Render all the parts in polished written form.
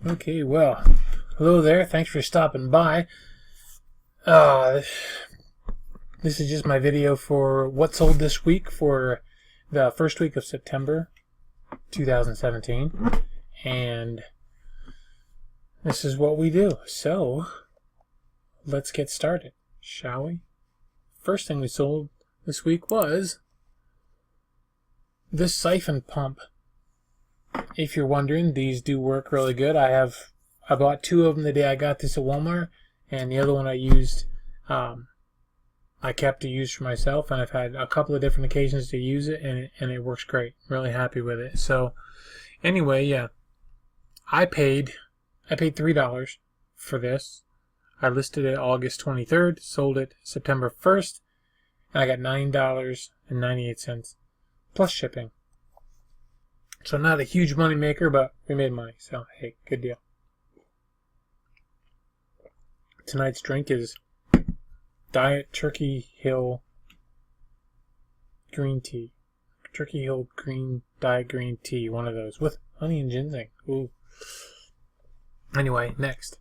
Okay, well, hello there. Thanks for stopping by. Uh, this is just my video for what sold this week for the first week of September 2017. And this is what we do. So, let's get started, shall we? First thing we sold this week was this siphon pump. If you're wondering, these do work really good. I bought two of them the day I got this at Walmart, and the other one I used, I kept to use for myself, and I've had a couple of different occasions to use it, and it works great. Really happy with it. So, anyway, yeah, I paid $3 for this. I listed it August 23rd, sold it September 1st, and I got $9.98 plus shipping. So not a huge money maker, but we made money. So hey, good deal. Tonight's drink is Diet Turkey Hill Green Tea. Turkey Hill Diet Green Tea, one of those with honey and ginseng. Ooh. Anyway, next.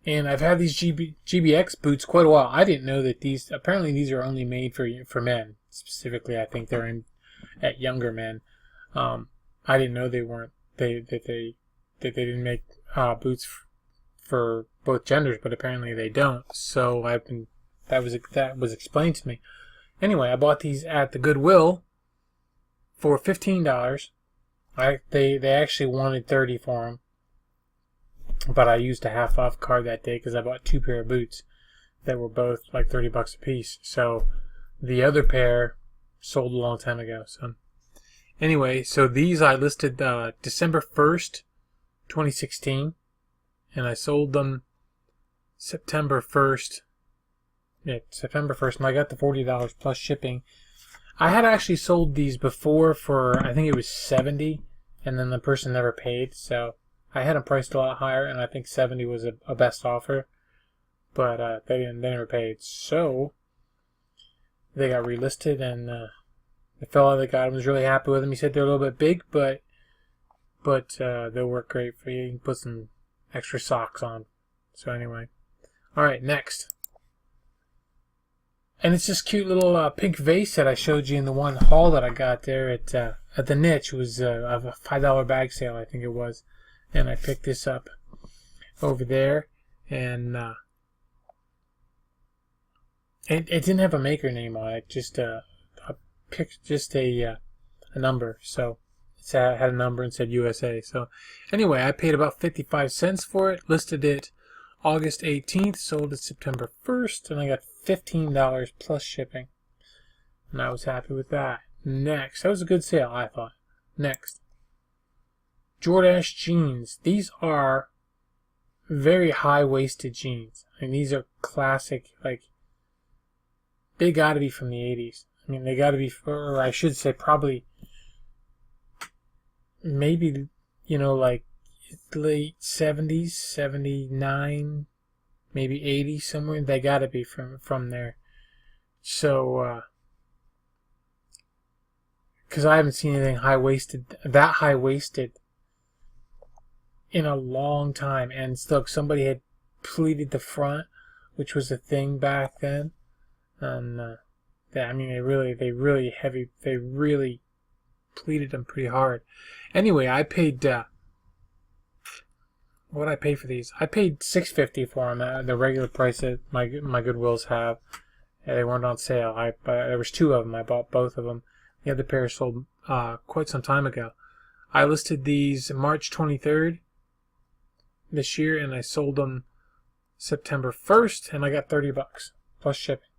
And I've had these GBX boots quite a while. I didn't know that apparently these are only made for men. Specifically, I think they're at younger men. I didn't know that they didn't make boots for both genders, but apparently they don't. So that was explained to me. Anyway, I bought these at the Goodwill for $15. They actually wanted $30 for them, but I used a half off card that day because I bought two pair of boots that were both like $30 a piece. So the other pair sold a long time ago. So anyway, so these I listed December 1st, 2016, and I sold them September 1st. Yeah, September 1st, and I got the $40 plus shipping. I had actually sold these before for, I think it was $70, and then the person never paid, so I had them priced a lot higher, and I think $70 was a best offer, but they never paid. So they got relisted, and the fellow that got them was really happy with them. He said they're a little bit big, but they'll work great for you. You can put some extra socks on. So anyway, all right, next. And it's this cute little pink vase that I showed you in the one haul that I got there at the Niche. It was a $5 bag sale, I think it was, and I picked this up over there, and it didn't have a maker name on it. Just picked just a number. So it had a number and said USA. So anyway, I paid about 55 cents for it. Listed it August 18th. Sold it September 1st, and I got $15 plus shipping. And I was happy with that. Next, that was a good sale, I thought. Next, Jordache jeans. These are very high-waisted jeans. I mean, these are classic, like, they got to be from the 80s. I mean, they got to be, or I should say probably, maybe, like late 70s, 79, maybe 80 somewhere. They got to be from there. So, because I haven't seen anything that high-waisted in a long time. And look, somebody had pleated the front, which was a thing back then. And, I mean, they really pleated them pretty hard. Anyway, I paid, what did I pay for these? I paid $6.50 for them, the regular price that my Goodwills have. They weren't on sale. There was two of them. I bought both of them. The other pair sold quite some time ago. I listed these March 23rd this year, and I sold them September 1st, and I got $30 plus shipping.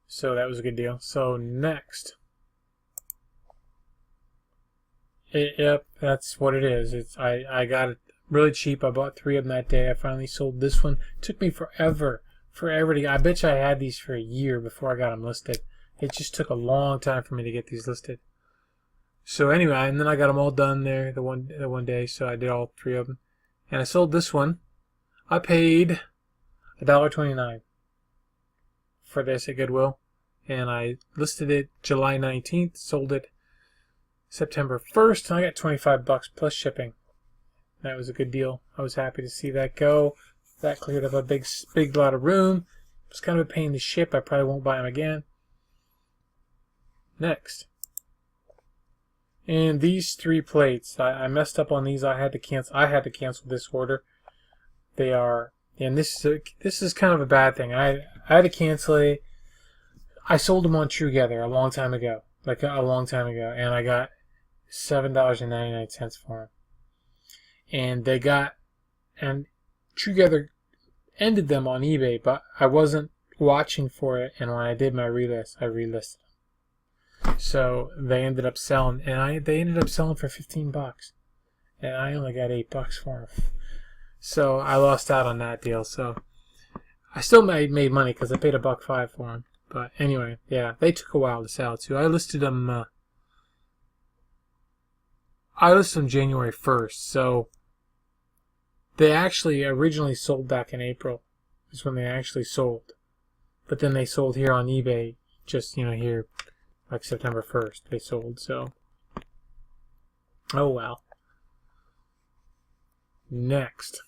So that was a good deal. So next, yep, that's what it is. I got it really cheap. I bought 3 of them that day. I finally sold this one. It took me forever to. I bet you I had these for a year before I got them listed. It just took a long time for me to get these listed. So anyway, and then I got them all done there the one day. So I did all 3 of them, and I sold this one. I paid $1.29 for this at Goodwill, and I listed it July 19th, sold it September 1st, and I got 25 bucks plus shipping. That was a good deal. I was happy to see that go. That cleared up a big lot of room. It was kind of a pain to ship. I probably won't buy them again. Next. And these 3 plates, I messed up on these. I had to cancel this order. They are, and this is kind of a bad thing. I had to cancel it. I sold them on Truegether a long time ago, and I got $7.99 for them. And Truegether ended them on eBay, but I wasn't watching for it, and when I did my relist, I relisted them. So they ended up selling, and they ended up selling for 15 bucks, and I only got 8 bucks for them. So I lost out on that deal. So I still made money because I paid $1.05 for them. But anyway, yeah, they took a while to sell too. I listed them January 1st, so they actually originally sold back in April. Is when they actually sold. But then they sold here on eBay, just, here, like September 1st, they sold, so. Oh well. Next.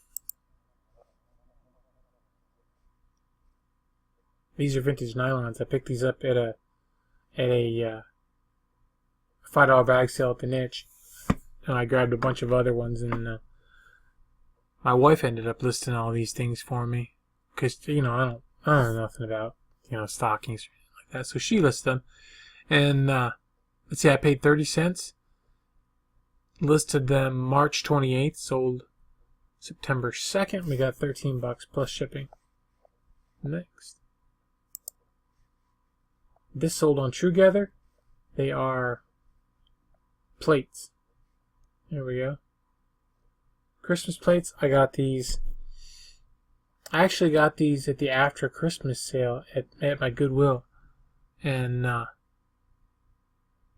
These are vintage nylons. I picked these up at a $5 bag sale at the Niche. And I grabbed a bunch of other ones, and my wife ended up listing all these things for me. Because, I don't know nothing about, stockings or anything like that. So she listed them. And, let's see, I paid 30 cents. Listed them March 28th. Sold September 2nd. We got 13 bucks plus shipping. Next. This sold on Truegether. They are plates. There we go. Christmas plates. I got these. I actually got these at the after Christmas sale at my Goodwill. And I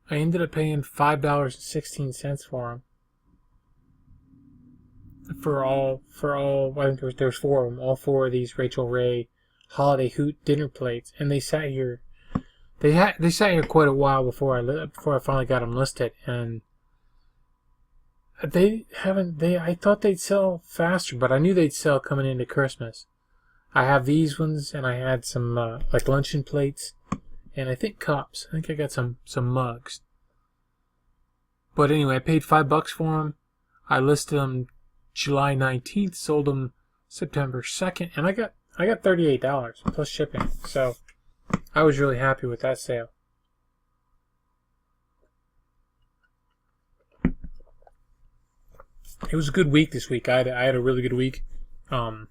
ended up paying $5.16 for them. For all, I think there's 4 of them. All 4 of these Rachel Ray Holiday Hoot dinner plates. And they sat here. They sat here quite a while before I finally got them listed, and I thought they'd sell faster, but I knew they'd sell coming into Christmas. I have these ones, and I had some like luncheon plates, and I think cups. I think I got some mugs. But anyway, I paid $5 for them. I listed them July 19th, sold them September 2nd, and I got $38 plus shipping. So I was really happy with that sale. It was a good week this week. I had a really good week. For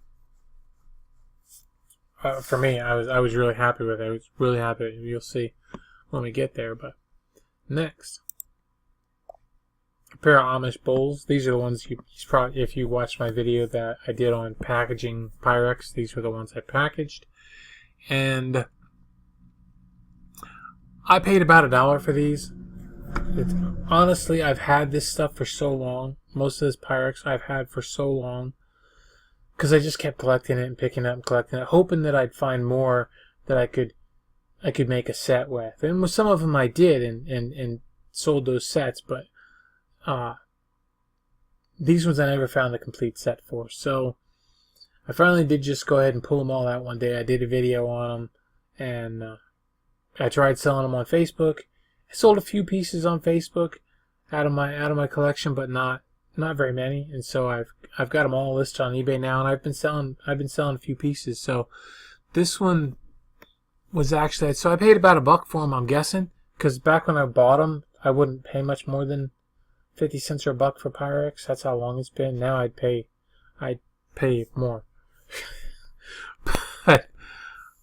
me, I was really happy with it. I was really happy. You'll see when we get there. But next, a pair of Amish bowls. These are the ones if you watched my video that I did on packaging Pyrex, these were the ones I packaged, and I paid about $1 for these. Honestly, I've had this stuff for so long. Most of this Pyrex I've had for so long. Because I just kept collecting it and picking it up and collecting it. Hoping that I'd find more that I could make a set with. And with some of them I did and sold those sets. But these ones I never found a complete set for. So I finally did just go ahead and pull them all out one day. I did a video on them. And I tried selling them on Facebook. I sold a few pieces on Facebook out of my collection, but not very many. And so I've got them all listed on eBay now, and I've been selling a few pieces. So this one was actually, so I paid about $1 for them, I'm guessing, because back when I bought them, I wouldn't pay much more than 50 cents or $1 for Pyrex. That's how long it's been. Now I'd pay more. But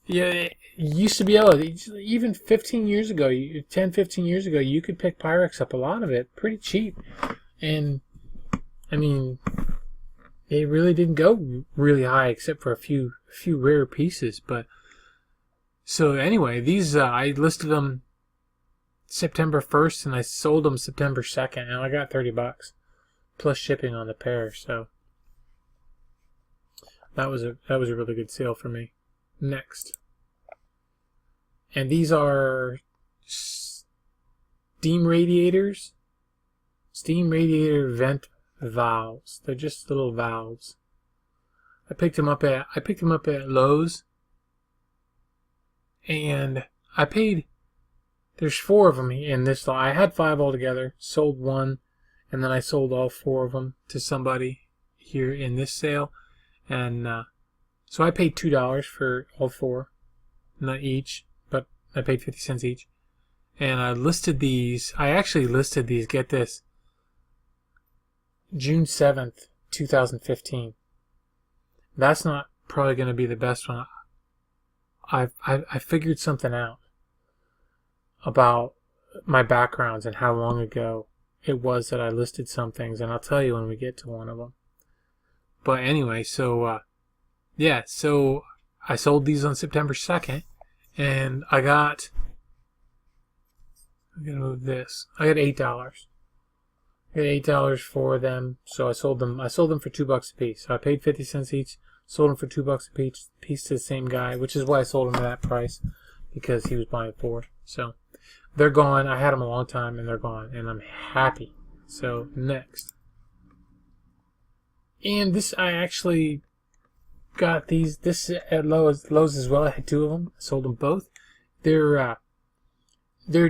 yeah, you used to be able to, even 15 years ago, 10, 15 years ago, you could pick Pyrex up, a lot of it, pretty cheap. And, I mean, they really didn't go really high except for a few rare pieces. But, so anyway, these, I listed them September 1st and I sold them September 2nd, and I got $30 plus shipping on the pair. So, that was a really good sale for me. Next. And these are steam radiators. Steam radiator vent valves. They're just little valves. I picked them up at Lowe's, and I paid. There's 4 of them in this lot. I had 5 altogether. Sold 1, and then I sold all 4 of them to somebody here in this sale, and so I paid $2 for all 4, not each, but I paid 50 cents each. And I listed these. I actually listed these. Get this. June 7th, 2015. That's not probably going to be the best one. I figured something out about my backgrounds and how long ago it was that I listed some things, and I'll tell you when we get to one of them. But anyway, so yeah, so I sold these on September 2nd, and I'm gonna move this. I got $8. I got $8 for them, so I sold them for $2 a piece. So I paid 50 cents each, sold them for $2 a piece to the same guy, which is why I sold them at that price, because he was buying 4. So they're gone. I had them a long time, and they're gone, and I'm happy. So next, and this I actually got these. This at Lowe's as well. I had 2 of them. I sold them both. They're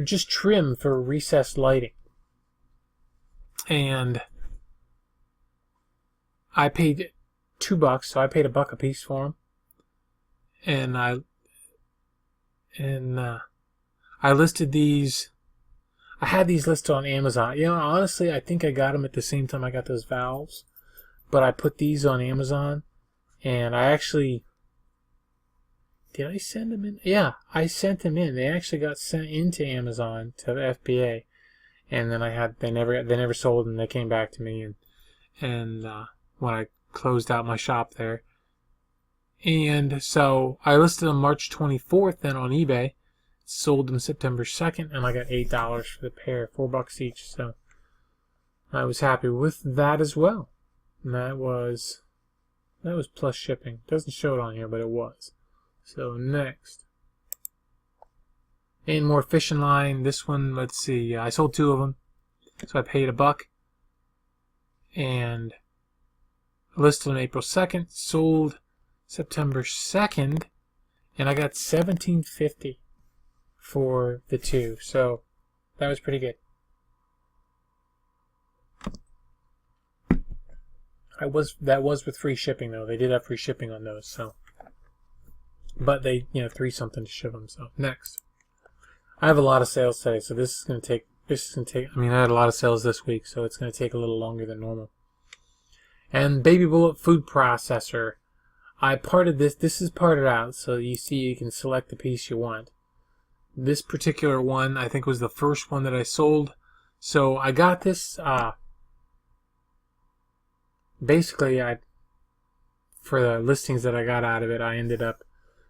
just trim for recessed lighting. And I paid $2, so I paid $1 a piece for them. And I listed these. I had these listed on Amazon. You know, honestly, I think I got them at the same time I got those valves. But I put these on Amazon, and I actually. Did I send them in? Yeah, I sent them in. They actually got sent into Amazon to the FBA. And then they never sold, and they came back to me, and when I closed out my shop there, and so I listed them March 24th then on eBay, sold them September 2nd, and I got $8 for the pair, $4 each. So I was happy with that as well. And that was plus shipping. Doesn't show it on here, but it was. So next. And more fishing line. This one, let's see. I sold 2 of them, so I paid $1. And listed on April 2nd, sold September 2nd, and I got $17.50 for the 2. So that was pretty good. That was with free shipping though. They did have free shipping on those, so. But they, $3 something to ship them. So next. I have a lot of sales today, so this is going to take, I had a lot of sales this week, so it's going to take a little longer than normal. And Baby Bullet food processor. I parted this is parted out, so you see you can select the piece you want. This particular one, I think, was the first one that I sold. So I got this, basically, for the listings that I got out of it, I ended up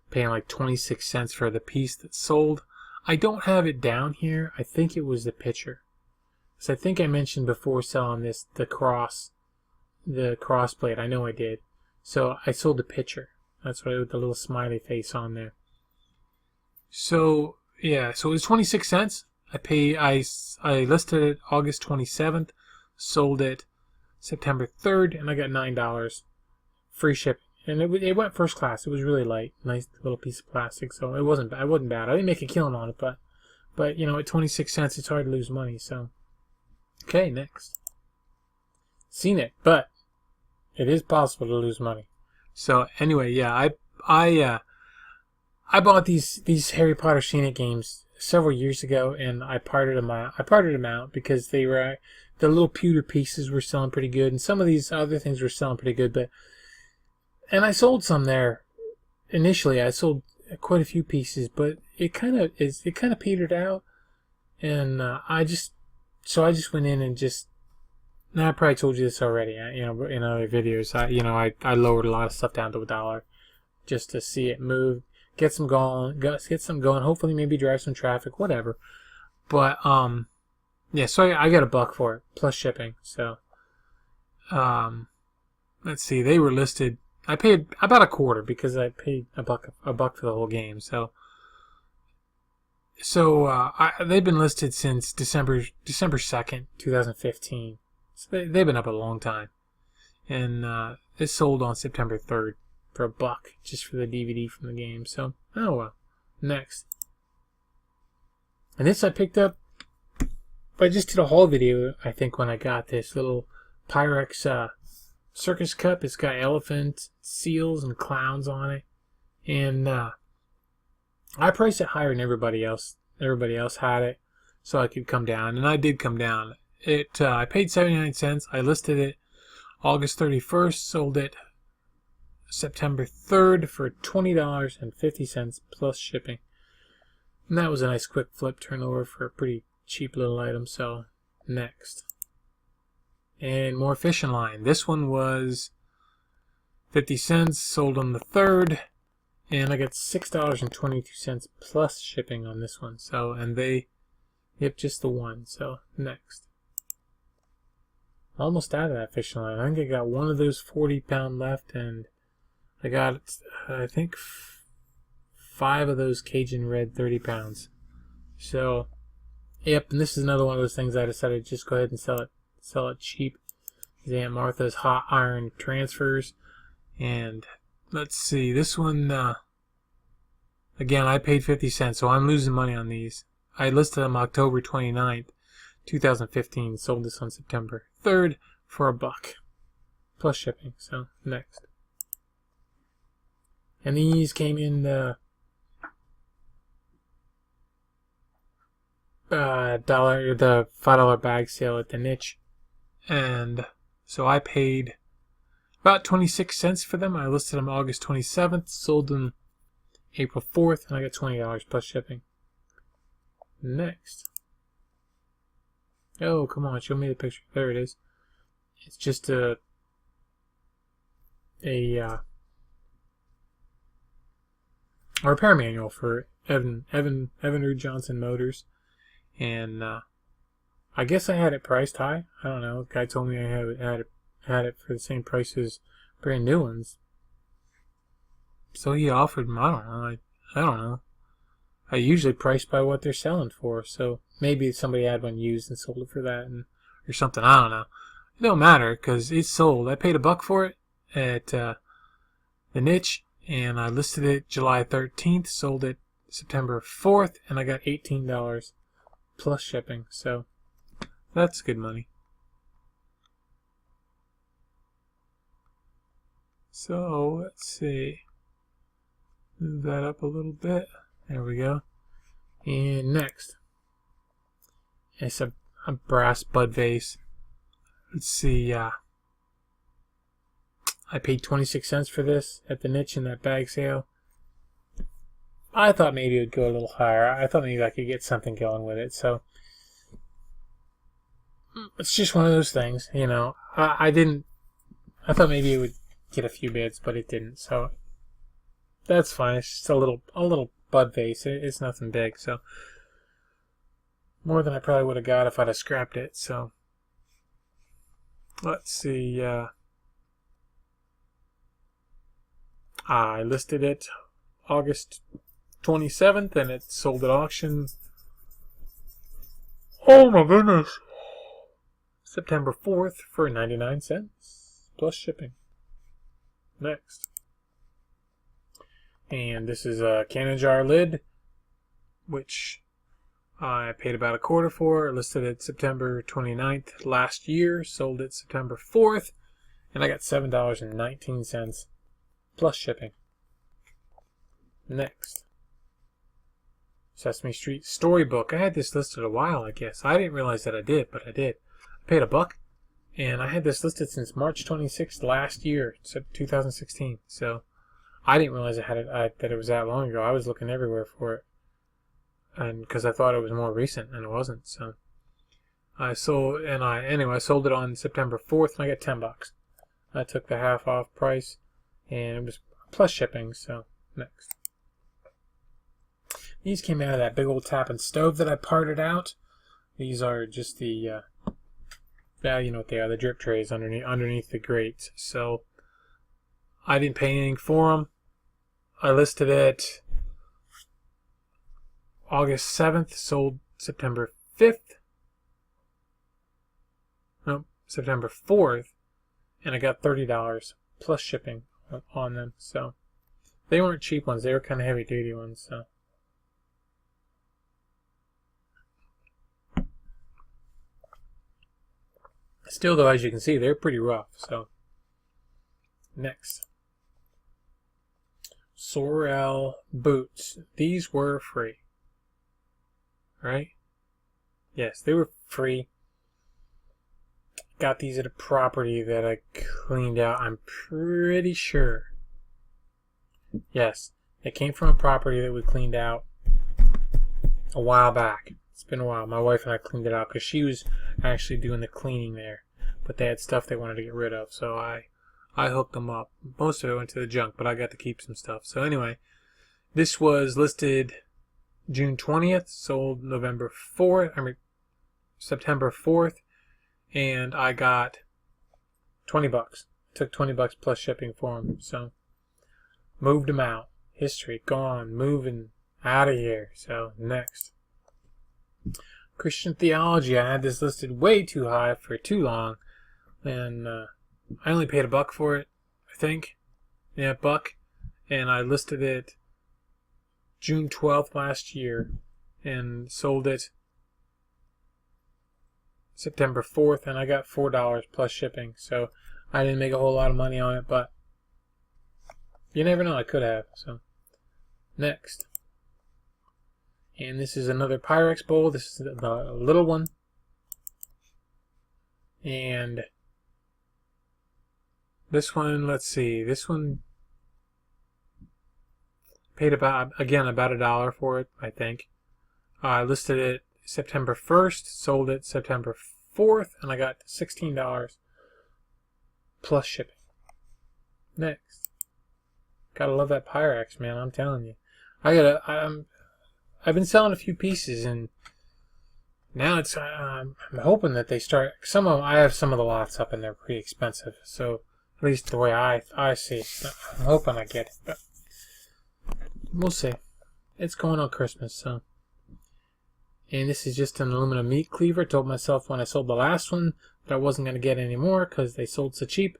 paying like 26 cents for the piece that sold. I don't have it down here. I think it was the pitcher. So I think I mentioned before selling this, the cross blade. I know I did. So I sold the pitcher. That's what with the little smiley face on there. So yeah, so it was 26 cents. I listed it August 27th, sold it September 3rd, and I got $9 free shipping. And it went first class. It was really light, nice little piece of plastic. So it wasn't bad. I didn't make a killing on it, but at 26 cents, it's hard to lose money. So okay, next. Seen it, but it is possible to lose money. So anyway, yeah, I bought these Harry Potter Seen It games several years ago, and I parted them out because they were the little pewter pieces were selling pretty good, and some of these other things were selling pretty good, and I sold some there. Initially, I sold quite a few pieces, but it kind of petered out, and I just went in and just. Now I probably told you this already, in other videos. I lowered a lot of stuff down to $1 just to see it move, get some going. Hopefully, maybe drive some traffic, whatever. But yeah. So I got $1 for it plus shipping. So let's see. They were listed. I paid about a quarter because I paid $1 for the whole game. So So they've been listed since December 2nd, 2015. So they've been up a long time. And it sold on September 3rd for $1, just for the DVD from the game. So, oh well. Next. And this I picked up, I just did a haul video, I think, when I got this little Pyrex circus cup. It's got elephants, seals, and clowns on it. And I priced it higher than everybody else. Everybody else had it, so I could come down. And I did come down. I paid 79 cents. I listed it August 31st, sold it September 3rd for $20.50 plus shipping. And that was a nice quick flip turnover for a pretty cheap little item. So, next. And more fishing line. This one was 50 cents, sold on the 3rd. And I got $6.22 plus shipping on this one. So, and yep, just the one. So, next. Almost out of that fishing line. I think I got one of those 40-pound left, and I got, I think, 5 of those Cajun Red 30 pounds. So, yep, and this is another one of those things I decided to just go ahead and sell it cheap. The Aunt Martha's hot iron transfers. And let's see, this one, again, I paid 50 cents, so I'm losing money on these. I listed them October 29th, 2015, sold this on September 3rd for $1, plus shipping. So, next. And these came in the $5 bag sale at the niche. And so I paid about 26 cents for them. I listed them August 27th, sold them April 4th, and I got $20 plus shipping. Next. Oh, come on, show me the picture. There it is. It's just a repair manual for Evinrude Johnson Motors. And I guess I had it priced high. I don't know. The guy told me I had it for the same price as brand new ones. So he offered them. I don't know. I don't know. I usually price by what they're selling for. So maybe somebody had one used and sold it for that, or something. I don't know. It don't matter because it's sold. I paid $1 for it at the niche, and I listed it July 13th, sold it September 4th, and I got $18 plus shipping. So that's good money. So let's see. Move that up a little bit. There we go. And next, it's a brass bud vase. Let's see. I paid 26 cents for this at the niche in that bag sale. I thought maybe it would go a little higher. I thought maybe I could get something going with it. So it's just one of those things, you know. I thought maybe it would get a few bids, but it didn't. So that's fine. It's just a little bud vase. It's nothing big. So more than I probably would have got if I'd have scrapped it. So let's see. I listed it August 27th, and it sold at auction. Oh my goodness! September 4th for 99 cents plus shipping. Next. And this is a cannon jar lid, which I paid about $1 for. Listed it September 29th last year. Sold it September 4th. And I got $7.19 plus shipping. Next. Sesame Street Storybook. I had this listed a while, I guess. I didn't realize that I did, but I did. I paid $1. And I had this listed since March 26th last year, 2016. So I didn't realize that it was that long ago. I was looking everywhere for it, and because I thought it was more recent, and it wasn't. So I sold it on September 4th, and I got $10. I took the half off price, and it was plus shipping. So next, these came out of that big old tapping stove that I parted out. These are just the you know what they are, the drip trays underneath the grates. So I didn't pay anything for them. I listed it August 7th, sold September 5th. Nope, September 4th. And I got $30 plus shipping on them. So they weren't cheap ones. They were kind of heavy duty ones. So still, though, as you can see, they're pretty rough. So next, Sorel boots. These were free, right? Yes, they were free. Got these at a property that I cleaned out. I'm pretty sure. Yes, they came from a property that we cleaned out a while back. It's been a while. My wife and I cleaned it out because she was actually doing the cleaning there. But they had stuff they wanted to get rid of, so I hooked them up. Most of it went to the junk, but I got to keep some stuff. So anyway, this was listed June 20th, sold November 4th. September 4th, and I got $20. Took $20 plus shipping for them. So moved them out. History gone. Moving out of here. So next, Christian theology. I had this listed way too high for too long, and I only paid $1 for it, I think. Yeah, $1. And I listed it June 12th last year and sold it September 4th, and I got $4 plus shipping. So I didn't make a whole lot of money on it, but you never know, I could have. So next, and this is another Pyrex bowl. This is the little one, and this one, let's see, this one paid about $1 for it, I think. I listed it September 1st, sold it September 4th, and I got $16 plus shipping. Next, gotta love that Pyrex, man. I'm telling you, I've been selling a few pieces, and now it's I'm hoping that they start. Some of them, I have some of the lots up, and they're pretty expensive. So at least the way I see it, I'm hoping I get it, but we'll see. It's going on Christmas, so. And this is just an aluminum meat cleaver. Told myself when I sold the last one that I wasn't going to get any more because they sold so cheap.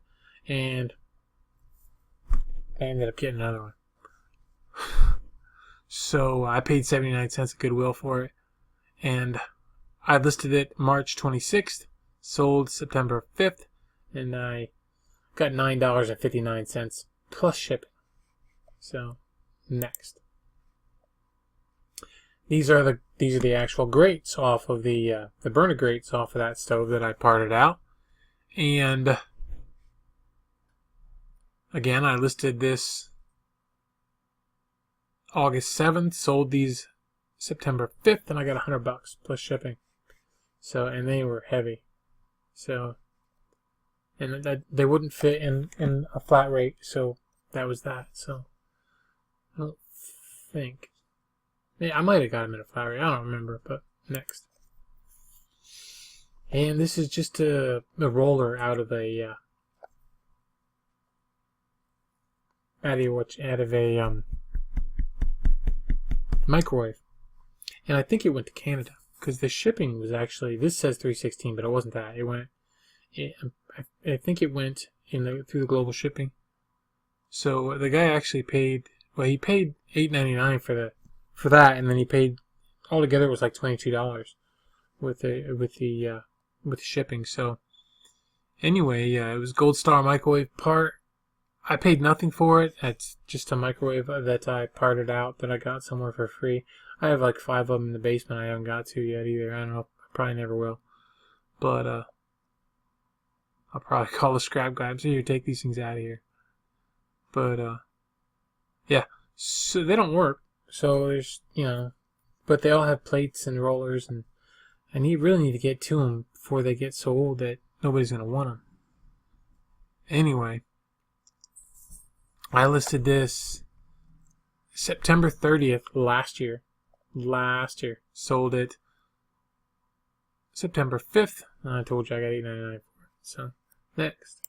And I ended up getting another one. So I paid 79 cents at Goodwill for it. And I listed it March 26th. Sold September 5th. And I got $9.59 plus shipping. So next. These are the actual grates off of the burner grates off of that stove that I parted out. And again, I listed this August 7th, sold these September 5th, and I got $100 plus shipping. So, and they were heavy. So, and they wouldn't fit in a flat rate, so that was that. So, I don't think. Yeah, I might have got them in a flat rate. I don't remember, but next. And this is just a roller out of a microwave. And I think it went to Canada because the shipping was actually, this says 316, but it wasn't that. I think it went through the global shipping. So the guy actually paid, well, he paid $8.99 for that, and then he paid altogether it was like $22 with the shipping. So anyway, it was Gold Star microwave part. I paid nothing for it. It's just a microwave that I parted out that I got somewhere for free. I have like 5 of them in the basement I haven't got to yet either. I don't know. I probably never will. But I'll probably call the scrap guy. I'm saying, here, take these things out of here. But yeah. So they don't work. So there's, but they all have plates and rollers, and you really need to get to them before they get so old that nobody's going to want them. Anyway, I listed this September 30th last year. Sold it September 5th, and I told you I got $8.99 for it. So, next.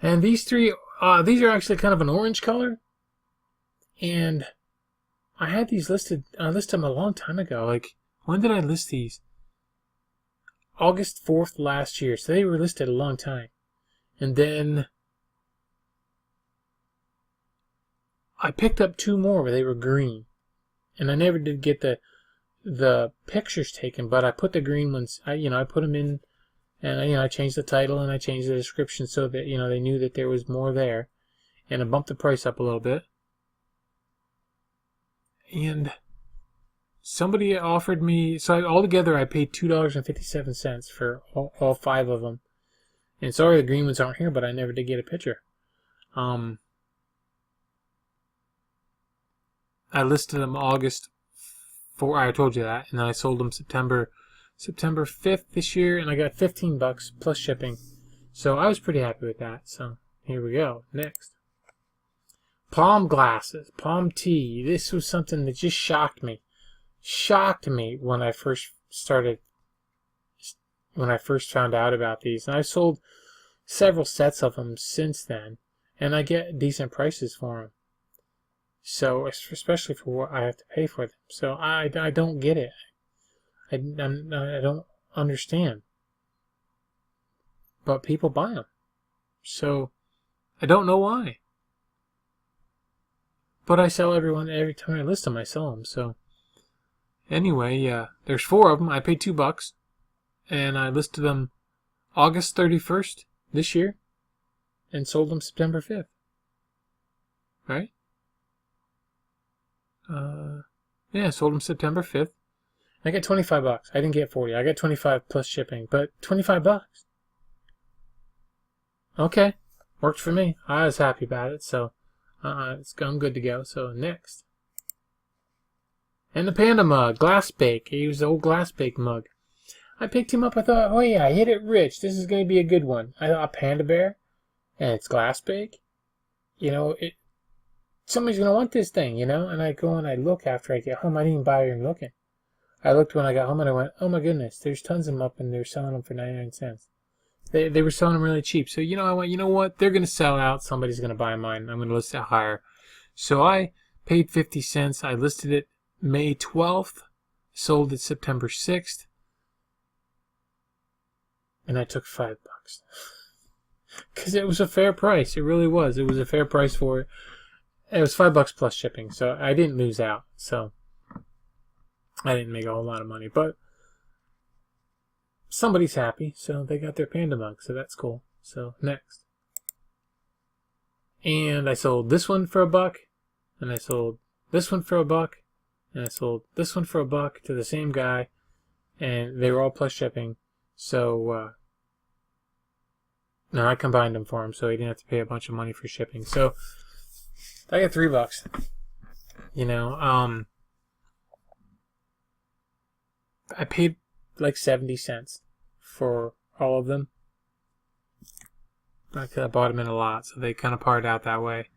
And these three, these are actually kind of an orange color. And I had these listed. I listed them a long time ago. Like, when did I list these? August 4th last year. So they were listed a long time. And then I picked up 2 more where they were green. And I never did get the pictures taken, but I put the green ones. I put them in, and I changed the title and I changed the description so that they knew that there was more there, and I bumped the price up a little bit. And somebody offered me, so altogether I paid $2.57 for all 5 of them. And sorry the green ones aren't here, but I never did get a picture. I listed them August 4. I told you that, and then I sold them September 5th this year, and I got $15 plus shipping. So I was pretty happy with that. So here we go. Next, palm glasses, palm tea. This was something that just shocked me. Shocked me when I first found out about these, and I've sold several sets of them since then, and I get decent prices for them. So, especially for what I have to pay for them. So, I don't get it. I don't understand. But people buy them. So, I don't know why. But I sell every time I list them, I sell them. So, anyway, there's 4 of them. I paid $2. And I listed them August 31st this year. And sold them September 5th. Right? Yeah, sold them September 5th. I got $25. I didn't get 40. I got 25 plus shipping, but $25. Okay, worked for me. I was happy about it, so I'm good to go. So next, and the Panda mug, glass bake. He was the old glass bake mug. I picked him up. I thought, oh yeah, I hit it rich. This is going to be a good one. I thought Panda Bear, and it's glass bake. Somebody's going to want this thing, And I go and I look after I get home. I didn't even bother even looking. I looked when I got home and I went, oh my goodness, there's tons of them up and they're selling them for 99 cents. They were selling them really cheap. So, I went, you know what? They're going to sell out. Somebody's going to buy mine. I'm going to list it higher. So I paid 50 cents. I listed it May 12th, sold it September 6th, and I took $5. Because it was a fair price. It really was. It was a fair price for it. It was $5 plus shipping, so I didn't lose out. So I didn't make a whole lot of money, but somebody's happy, so they got their Panda mug, so that's cool. So next, and I sold this one for $1, and I sold this one for $1, and I sold this one for $1 to the same guy, and they were all plus shipping. So no, I combined them for him, so he didn't have to pay a bunch of money for shipping. So I got $3. I paid like 70 cents for all of them. I bought them in a lot, so they kind of parted out that way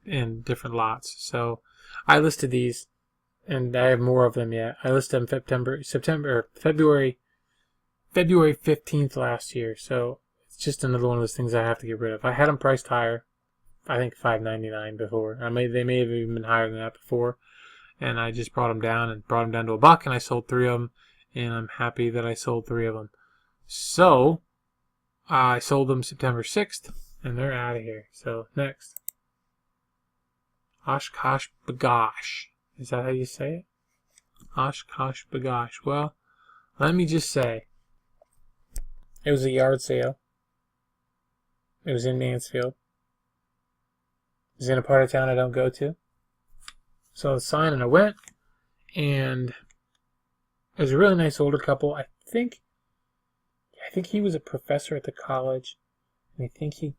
in different lots. So I listed these, and I have more of them yet. I listed them February 15th last year. So it's just another one of those things I have to get rid of. I had them priced higher. I think $5.99 before. They may have even been higher than that before, and I just brought them down to $1, and I sold 3 of them, and I'm happy that I sold 3 of them. So I sold them September 6th, and they're out of here. So next, Oshkosh Bagosh. Is that how you say it? Oshkosh Bagosh. Well, let me just say, it was a yard sale. It was in Mansfield. It was in a part of town I don't go to. Saw the sign and I went, and it was a really nice older couple. I think he was a professor at the college, and I think he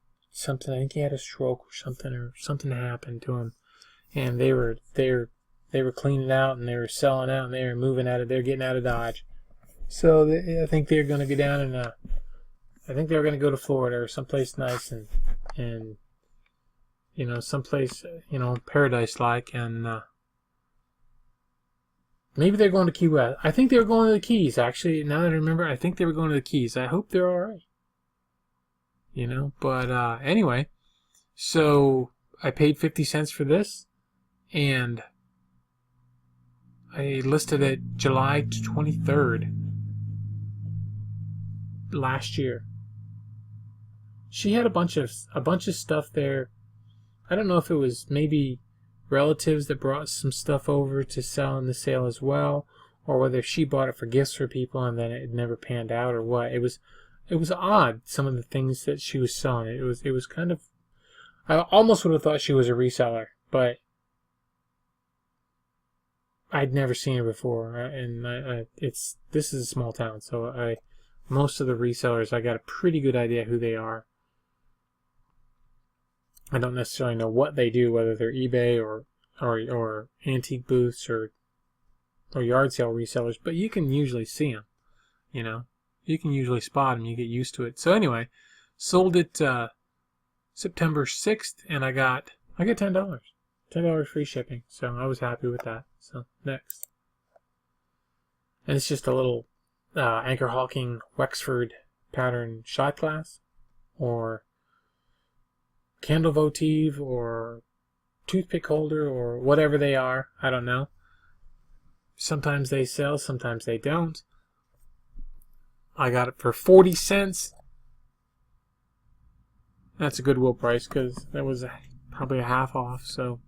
had a stroke or something happened to him, and they were cleaning out, and they were selling out, and they were moving out of, they're getting out of Dodge. So I think they're going to go down and I think they were going to go to Florida or someplace nice and someplace paradise-like, and maybe they're going to Key West. I think they were going to the Keys, actually. Now that I remember, I think they were going to the Keys. I hope they're all right. But anyway, so I paid 50 cents for this, and I listed it July 23rd last year. She had a bunch of stuff there. I don't know if it was maybe relatives that brought some stuff over to sell in the sale as well, or whether she bought it for gifts for people and then it never panned out, or what. It was odd, some of the things that she was selling. It was kind of, I almost would have thought she was a reseller, but I'd never seen her before, and this is a small town, so most of the resellers, I got a pretty good idea who they are. I don't necessarily know what they do, whether they're eBay or antique booths or yard sale resellers, but you can usually see them. You know, you can usually spot them. You get used to it. So anyway, sold it September 6th, and I got $10 free shipping. So I was happy with that. So next, and it's just a little Anchor Hawking Wexford pattern shot glass, or candle votive, or toothpick holder, or whatever they are. I don't know. Sometimes they sell, sometimes they don't. I got it for 40 cents. That's a Goodwill price because that was probably a half off. So,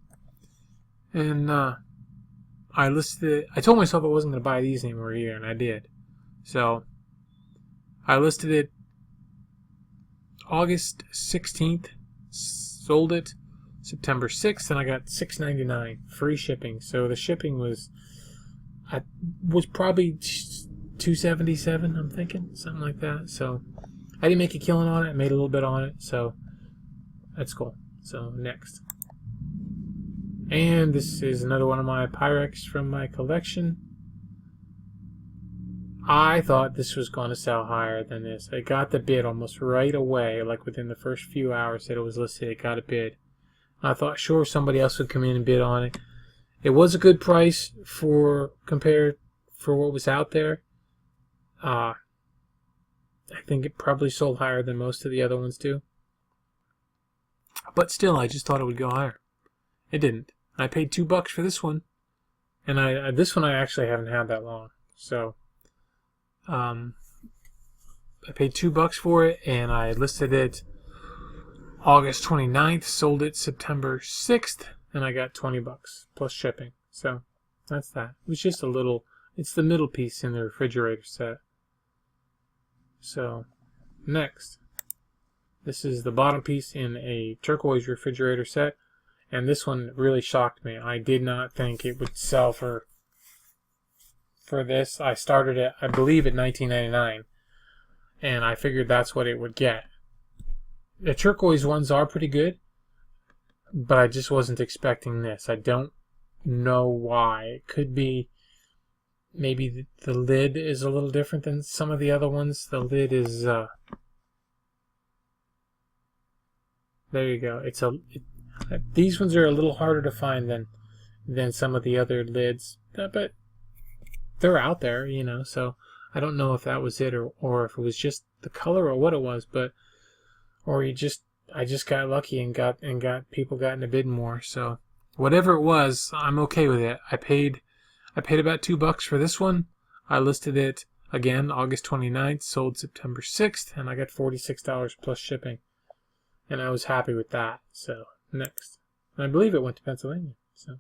and I listed it. I told myself I wasn't going to buy these anymore either, and I did. So I listed it August 16th. Sold it September 6th, and I got $6.99 free shipping. So the shipping was probably $2.77, I'm thinking, something like that. So I didn't make a killing on it. I made a little bit on it, so that's cool. So next, and this is another one of my Pyrex from my collection. I thought this was going to sell higher than this. I got the bid almost right away, like within the first few hours that it was listed. It got a bid. I thought, sure, somebody else would come in and bid on it. It was a good price compared for what was out there. I think it probably sold higher than most of the other ones do. But still, I just thought it would go higher. It didn't. I paid $2 for this one, and this one I actually haven't had that long. So I paid $2 for it, and I listed it August 29th, sold it September 6th, and I got $20 plus shipping. So that's that. It was just a little, it's the middle piece in the refrigerator set. So next, this is the bottom piece in a turquoise refrigerator set, and this one really shocked me. I did not think it would sell for this. I started it, I believe, at $19.99, and I figured that's what it would get. The turquoise ones are pretty good, but I just wasn't expecting this. I don't know why. It could be maybe the lid is a little different than some of the other ones. The lid is there you go. These ones are a little harder to find than some of the other lids, but they're out there, you know. So I don't know if that was it, or if it was just the color, or what it was, I just got lucky and got people got in a bid more. So whatever it was, I'm okay with it. I paid about $2 for this one. I listed it again August 29th, sold September 6th, and I got $46 plus shipping, and I was happy with that. So next, and I believe it went to Pennsylvania. So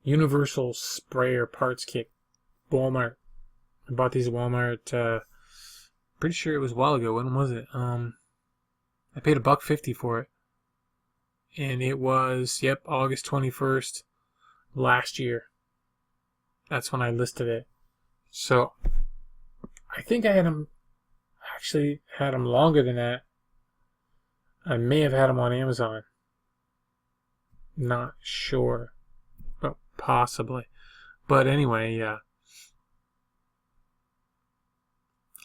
Universal Sprayer Parts Kit, Walmart. I bought these at Walmart. Pretty sure it was a while ago. When was it? I paid $1.50 for it, and it was August 21st last year. That's when I listed it. So I think I had them longer than that. I may have had them on Amazon. Not sure, but possibly. But anyway,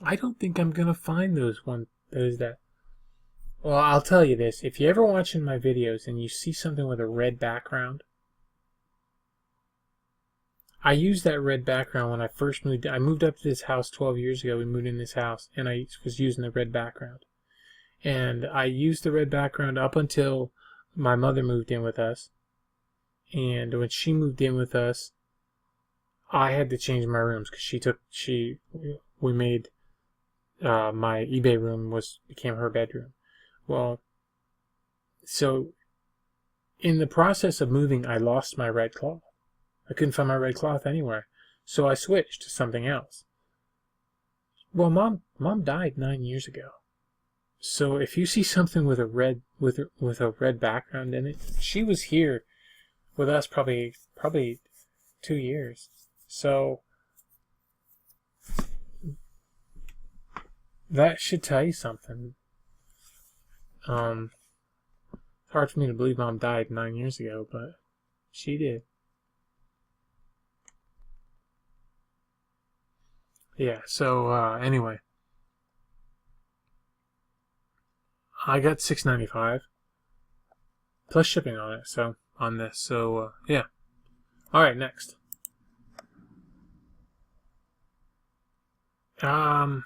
I don't think I'm gonna find those. Well, I'll tell you this: if you're ever watching my videos and you see something with a red background, I used that red background when I first moved. I moved up to this house 12 years ago. We moved in this house, and I was using the red background. And I used the red background up until my mother moved in with us. And when she moved in with us, I had to change my rooms because we made my eBay room became her bedroom. Well, so in the process of moving, I lost my red cloth. I couldn't find my red cloth anywhere, so I switched to something else. Well, mom died 9 years ago. So if you see something with a red background in it, she was here with us probably 2 years. So that should tell you something. It's hard for me to believe Mom died 9 years ago, but she did. Yeah, so anyway, I got $6.95 plus shipping on it. So on this, so yeah. All right, next. 12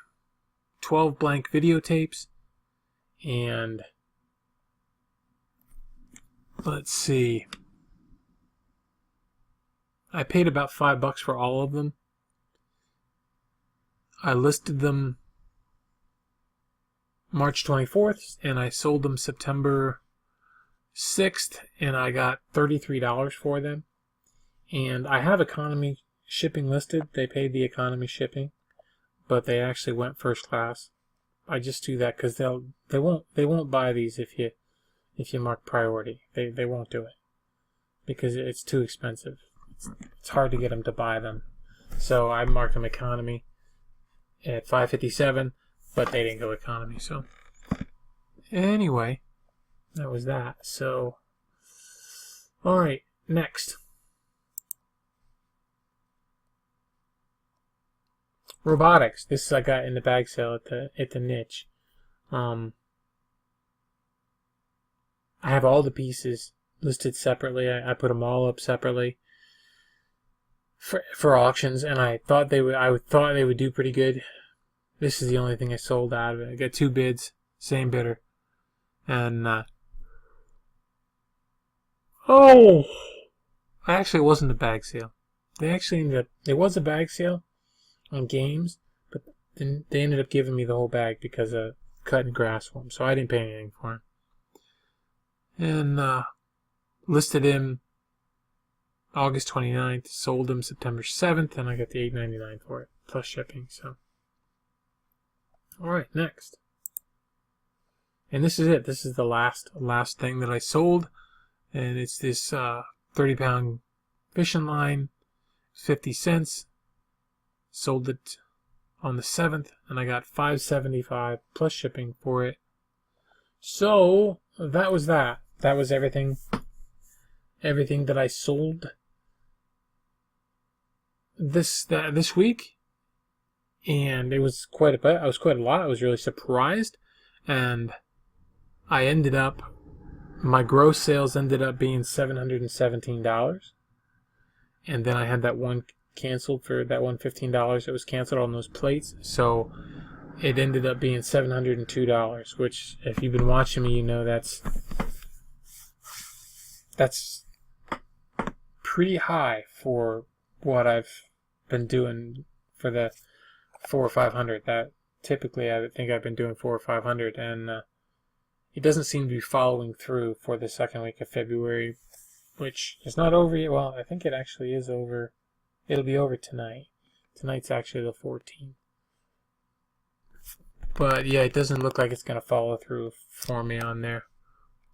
blank videotapes, and let's see. I paid about $5 for all of them. I listed them March 24th, and I sold them September 6th, and I got $33 for them. And I have economy shipping listed. They paid the economy shipping, but they actually went first class. I just do that because they won't buy these if you mark priority. They won't do it because it's too expensive. It's hard to get them to buy them. So I marked them economy at $5.57, but they didn't go economy. So anyway, that was that. So all right, next. Robotics. This I got in the bag sale at the niche. I have all the pieces listed separately. I put them all up separately for auctions, and I thought they would do pretty good. This is the only thing I sold out of it. I got 2 bids, same bidder, and actually it wasn't a bag sale. It was a bag sale on games, but then they ended up giving me the whole bag because of cutting grass for them, so I didn't pay anything for him. And listed him August 29th, sold him September 7th, and I got the $8.99 for it plus shipping. So all right, next. And this is it. This is the last thing that I sold, and it's this 30-pound fishing line, 50 cents. Sold it on the 7th, and I got $5.75 plus shipping for it. So that was that. That was everything. Everything that I sold this week, and it was quite a bit. I was quite a lot. I was really surprised, and my gross sales ended up being $717, and then I had that one canceled for that one $15 that was canceled on those plates, so it ended up being $702, which if you've been watching me, you know that's pretty high for what I've been doing for the 400 or 500. That typically I think I've been doing 400 or 500, and it doesn't seem to be following through for the second week of February, which is not over yet. Well, I think it actually is over. It'll be over tonight. Tonight's actually the 14th. But yeah, it doesn't look like it's going to follow through for me on there.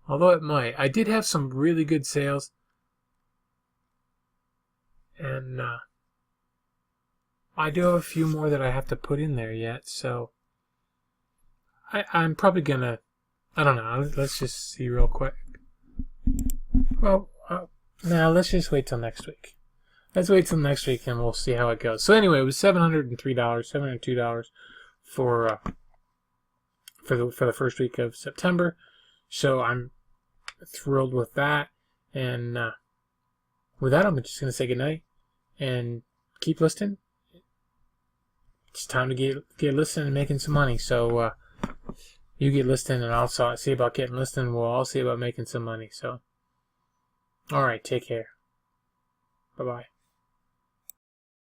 Although it might. I did have some really good sales. And I do have a few more that I have to put in there yet. So I'm probably going to... I don't know. Let's just see real quick. Well, now let's just wait till next week. Let's wait till next week and we'll see how it goes. So anyway, it was $703, $702 for the first week of September. So I'm thrilled with that. And with that, I'm just going to say goodnight and keep listening. It's time to get listening and making some money. So you get listening and I'll see about getting listening. We'll all see about making some money. So all right, take care. Bye-bye.